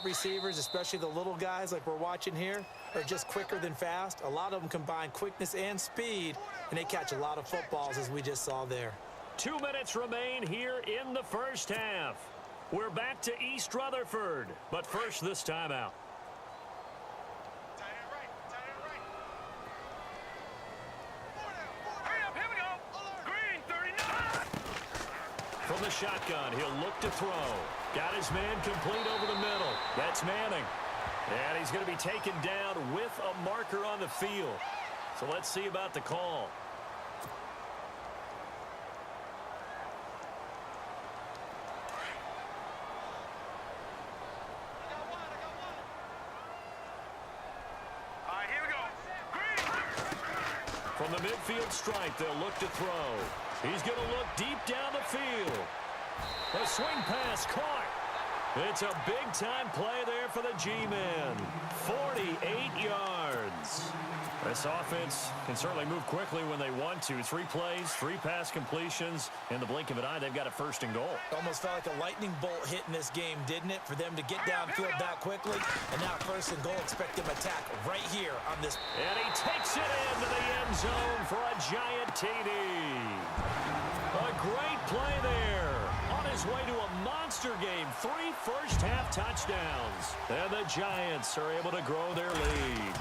slot receivers, especially the little guys like we're watching here, are just quicker than fast. A lot of them combine quickness and speed, and they catch a lot of footballs, as we just saw there. 2 minutes remain here in the first half. We're back to East Rutherford, but first this timeout. From the shotgun, he'll look to throw. Got his man complete over the middle. That's Manning. And he's going to be taken down with a marker on the field. So let's see about the call. From the midfield stripe, they'll look to throw. He's going to look deep down the field. A swing pass caught. It's a big-time play there for the G-men. 48 yards. This offense can certainly move quickly when they want to. 3 plays, 3 pass completions. In the blink of an eye, they've got a first and goal. Almost felt like a lightning bolt hit in this game, didn't it? For them to get downfield that quickly. And now first and goal, expect them to attack right here on this. And he takes it into the end zone for a giant TD. A great play there. On his way to a monster game. 3 first-half touchdowns. And the Giants are able to grow their lead.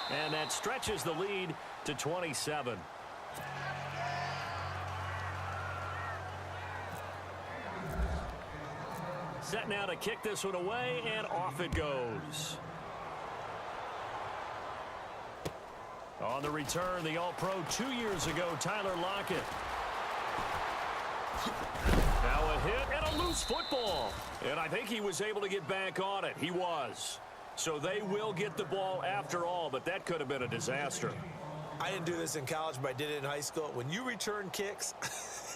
And that stretches the lead to 27. Set now to kick this one away, and off it goes. On the return, the All-Pro 2 years ago, Tyler Lockett. Now a hit and a loose football. And I think he was able to get back on it. He was. So they will get the ball after all, but that could have been a disaster. I didn't do this in college, but I did it in high school. When you return kicks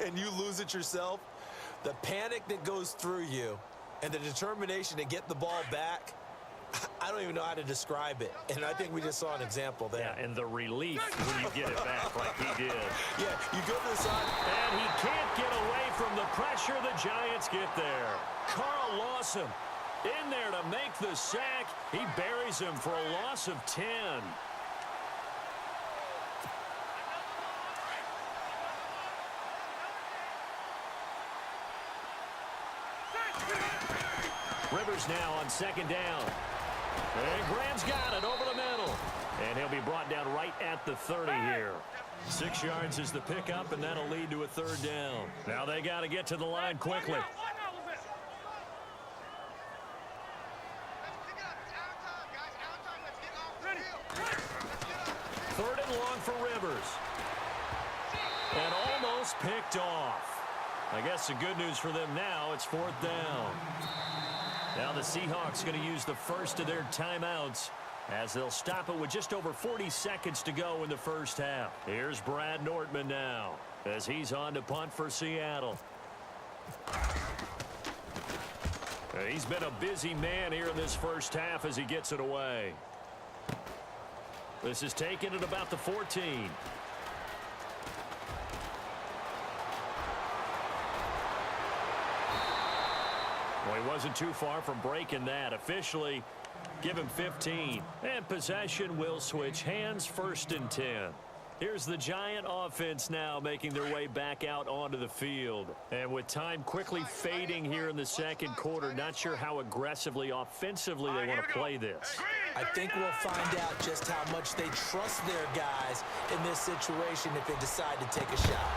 and you lose it yourself, the panic that goes through you and the determination to get the ball back, I don't even know how to describe it. And I think we just saw an example there. Yeah, and the relief when you get it back like he did. Yeah, you go to the side. And he can't get away from the pressure. The Giants get there. Carl Lawson in there to make the sack. He buries him for a loss of 10. Rivers now on second down. And Graham's got it over the middle. And he'll be brought down right at the 30 here. 6 yards is the pickup, and that'll lead to a third down. Now they got to get to the line quickly. Third and long for Rivers. And almost picked off. I guess the good news for them now, it's 4th down. Now the Seahawks going to use the first of their timeouts as they'll stop it with just over 40 seconds to go in the first half. Here's Brad Nortman now as he's on to punt for Seattle. He's been a busy man here in this first half as he gets it away. This is taken at about the 14. Well, he wasn't too far from breaking that. Officially, give him 15. And possession will switch hands, 1st and 10. Here's the Giant offense now making their way back out onto the field. And with time quickly fading here in the second quarter, not sure how aggressively, offensively they want to play this. I think we'll find out just how much they trust their guys in this situation if they decide to take a shot.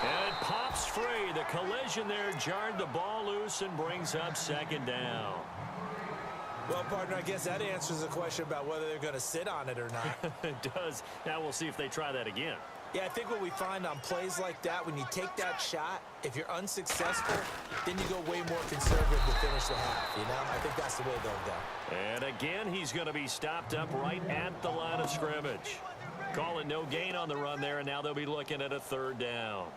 And it pops free. The collision there jarred the ball loose and brings up second down. Well, partner, I guess that answers the question about whether they're going to sit on it or not. It does. Now we'll see if they try that again. Yeah, I think what we find on plays like that, when you take that shot, if you're unsuccessful, then you go way more conservative to finish the half, you know? I think that's the way they'll go. And again, he's going to be stopped up right at the line of scrimmage. Call it no gain on the run there, and now they'll be looking at a third down.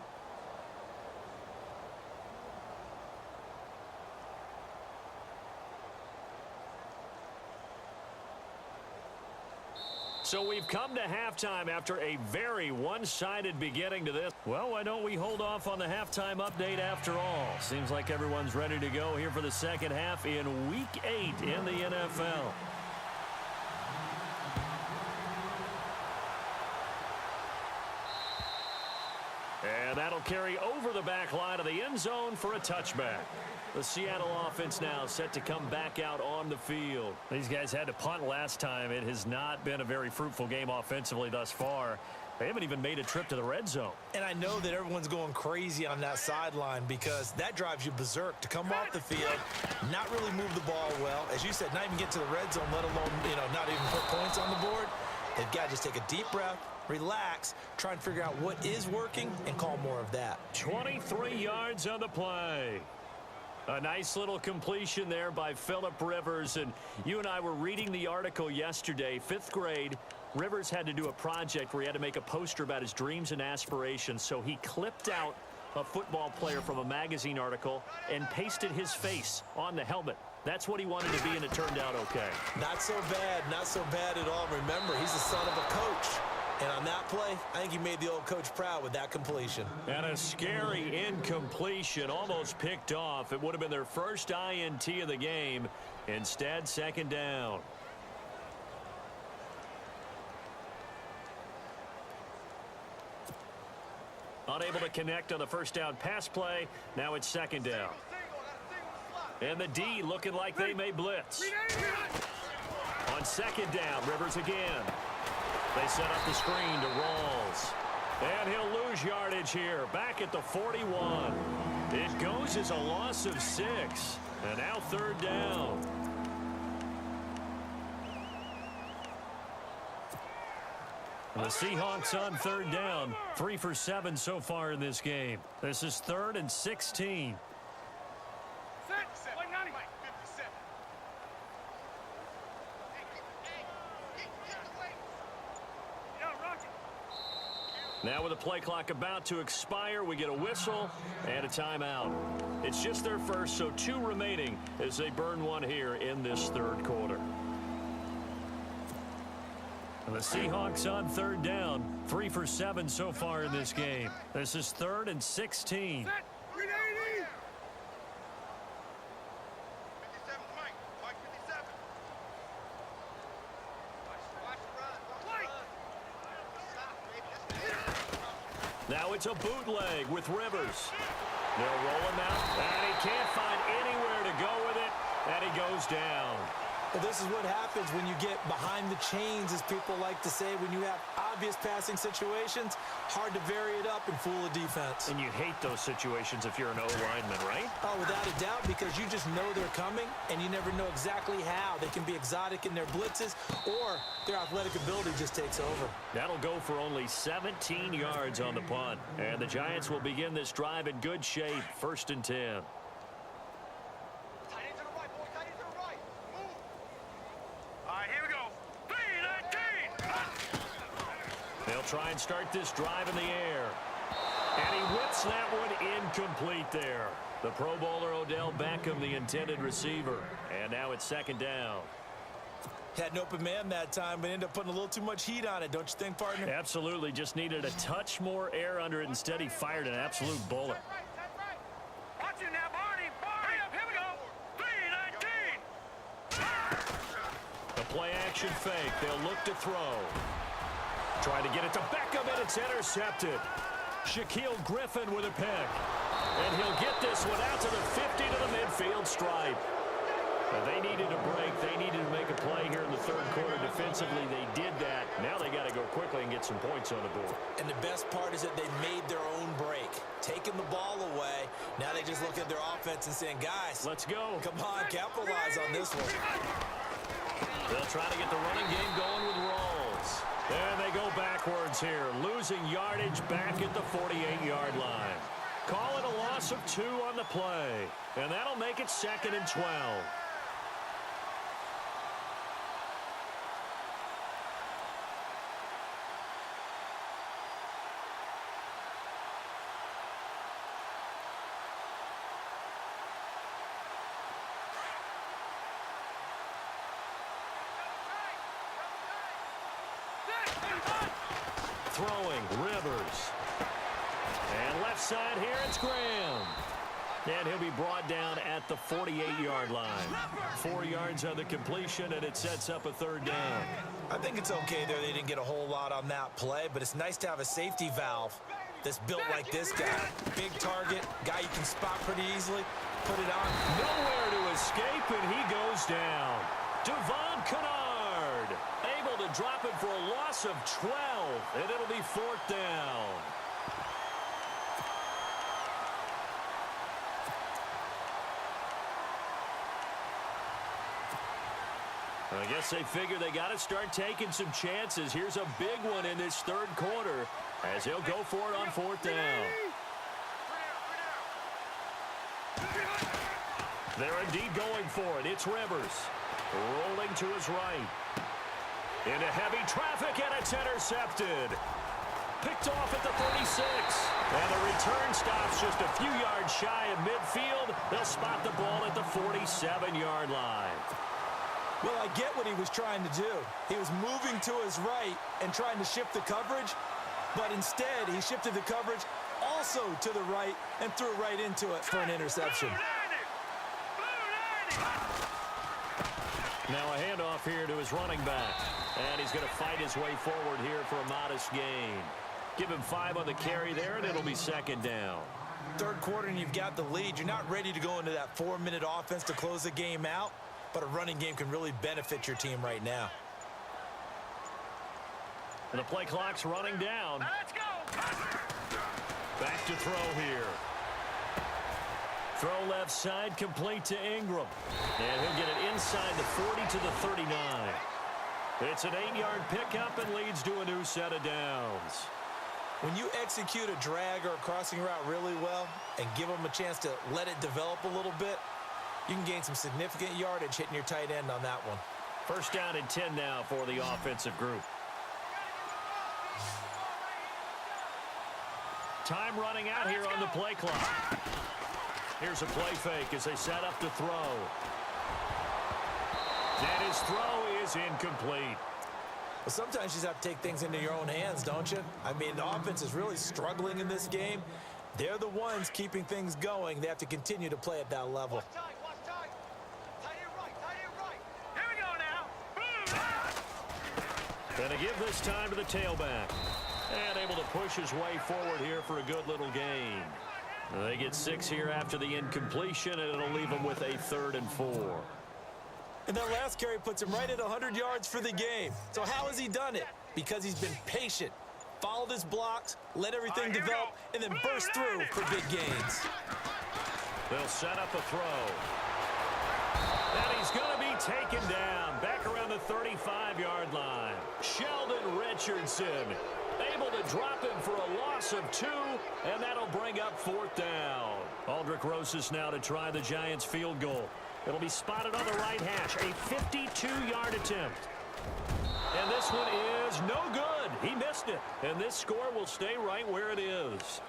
So we've come to halftime after a very one-sided beginning to this. Well, why don't we hold off on the halftime update after all? Seems like everyone's ready to go here for the second half in Week 8 in the NFL. And that'll carry over the back line of the end zone for a touchback. The Seattle offense now set to come back out on the field. These guys had to punt last time. It has not been a very fruitful game offensively thus far. They haven't even made a trip to the red zone. And I know that everyone's going crazy on that sideline because that drives you berserk to come off the field, not really move the ball well. As you said, not even get to the red zone, let alone, not even put points on the board. They've got to just take a deep breath, relax, try and figure out what is working, and call more of that. 23 yards on the play. A nice little completion there by Phillip Rivers. And you and I were reading the article yesterday, 5th grade. Rivers had to do a project where he had to make a poster about his dreams and aspirations. So he clipped out a football player from a magazine article and pasted his face on the helmet. That's what he wanted to be, and it turned out okay. Not so bad at all. Remember, he's the son of a coach. And on that play, I think he made the old coach proud with that completion. And a scary incompletion, almost picked off. It would have been their first INT of the game. Instead, second down. Unable to connect on the first down pass play. Now it's second down. And the D looking like they may blitz. On second down, Rivers again. They set up the screen to Rawls. And he'll lose yardage here. Back at the 41. It goes as a loss of 6. And now third down. The Seahawks on third down. 3 for 7 so far in this game. This is 3rd and 16. Now with the play clock about to expire, we get a whistle and a timeout. It's just their first, so 2 remaining as they burn one here in this third quarter. And the Seahawks on third down. 3 for 7 so far in this game. This is 3rd and 16. Now it's a bootleg with Rivers. They'll roll him out, and he can't find anywhere to go with it, and he goes down. Well, this is what happens when you get behind the chains, as people like to say. When you have obvious passing situations, hard to vary it up and fool a defense. And you hate those situations if you're an O-lineman, right? Oh, without a doubt, because you just know they're coming, and you never know exactly how. They can be exotic in their blitzes, or their athletic ability just takes over. That'll go for only 17 yards on the punt. And the Giants will begin this drive in good shape, 1st and 10. They'll try and start this drive in the air. And he whips that one incomplete there. The Pro Bowler Odell Beckham, the intended receiver. And now it's second down. Had an open man that time, but ended up putting a little too much heat on it, don't you think, partner? Absolutely. Just needed a touch more air under it. Instead, he fired an absolute bullet. Watch it now, Barney. Hurry up, here we go. 3-19. A play action fake. They'll look to throw. Trying to get it to Beckham, and it's intercepted. Shaquille Griffin with a pick. And he'll get this one out to the 50 to the midfield stripe. They needed a break. They needed to make a play here in the third quarter. Defensively, they did that. Now they got to go quickly and get some points on the board. And the best part is that they made their own break. Taking the ball away. Now they just look at their offense and saying, guys, let's go. Come on, capitalize on this one. They'll try to get the running game going with Rawls. And they go backwards here, losing yardage back at the 48-yard line. Call it a loss of 2 on the play. And that'll make it 2nd and 12. throwing, Rivers. And left side here, it's Graham. And he'll be brought down at the 48-yard line. 4 yards on the completion, and it sets up a third down. I think it's okay there. They didn't get a whole lot on that play, but it's nice to have a safety valve that's built like this guy. Big target, guy you can spot pretty easily. Put it on. Nowhere to escape, and he goes down. Devon Kennard able to drop it for a loss of 12, and it'll be fourth down. I guess they figure they got to start taking some chances. Here's a big one in this third quarter as he'll go for it on fourth down. They're indeed going for it. It's Rivers rolling to his right. Into heavy traffic, and it's intercepted. Picked off at the 36. And the return stops just a few yards shy of midfield. They'll spot the ball at the 47-yard line. Well, I get what he was trying to do. He was moving to his right and trying to shift the coverage, but instead he shifted the coverage also to the right and threw right into it for an interception. Now a handoff here to his running back, and he's going to fight his way forward here for a modest gain. Give him 5 on the carry there, and it'll be second down. Third quarter, and you've got the lead. You're not ready to go into that 4-minute offense to close the game out. But a running game can really benefit your team right now. And the play clock's running down. Let's go. Back to throw here. Throw left side, complete to Ingram. And he'll get it inside the 40 to the 39. It's an 8-yard pickup and leads to a new set of downs. When you execute a drag or a crossing route really well and give them a chance to let it develop a little bit, you can gain some significant yardage hitting your tight end on that one. First down and 10 now for the offensive group. Time running out here on the play clock. Here's a play fake as they set up to throw. And his throw is incomplete. Well, sometimes you just have to take things into your own hands, don't you? I mean, the offense is really struggling in this game. They're the ones keeping things going. They have to continue to play at that level. And to give this time to the tailback. And able to push his way forward here for a good little gain. They get 6 here after the incompletion, and it'll leave them with a 3rd and 4. And that last carry puts him right at 100 yards for the game. So how has he done it? Because he's been patient, followed his blocks, let everything develop, and then burst through for big gains. They'll set up a throw. And he's going to be taken down back around the 35-yard line. Sheldon Richardson able to drop him for a loss of 2, and that'll bring up 4th down. Aldrich Rosas now to try the Giants field goal. It'll be spotted on the right hash, a 52-yard attempt. And this one is no good. He missed it, and this score will stay right where it is.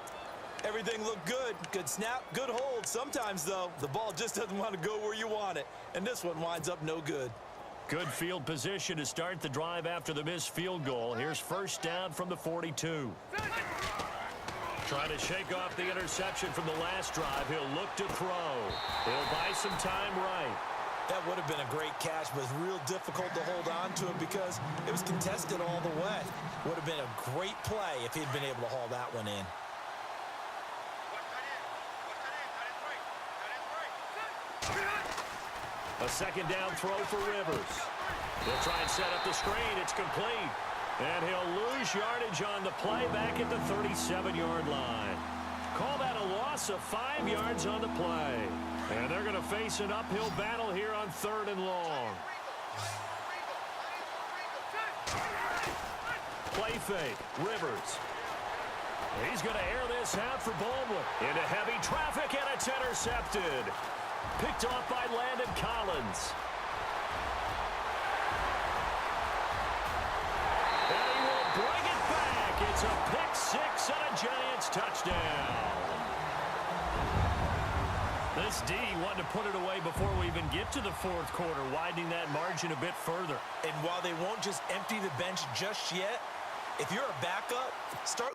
Everything looked good. Good snap, good hold. Sometimes, though, the ball just doesn't want to go where you want it. And this one winds up no good. Good field position to start the drive after the missed field goal. Here's first down from the 42. Trying to shake off the interception from the last drive. He'll look to throw. He'll buy some time right. That would have been a great catch, but it's real difficult to hold on to it because it was contested all the way. Would have been a great play if he'd been able to haul that one in. A second down throw for Rivers. He'll try and set up the screen. It's complete. And he'll lose yardage on the play back at the 37-yard line. Call that a loss of 5 yards on the play. And they're going to face an uphill battle here on 3rd and long. Play fake. Rivers. He's going to air this out for Baldwin. Into heavy traffic, and it's intercepted. Picked off by Landon Collins. And he will bring it back. It's a pick 6 and a Giants touchdown. This D wanted to put it away before we even get to the 4th quarter, widening that margin a bit further. And while they won't just empty the bench just yet, If you're a backup, start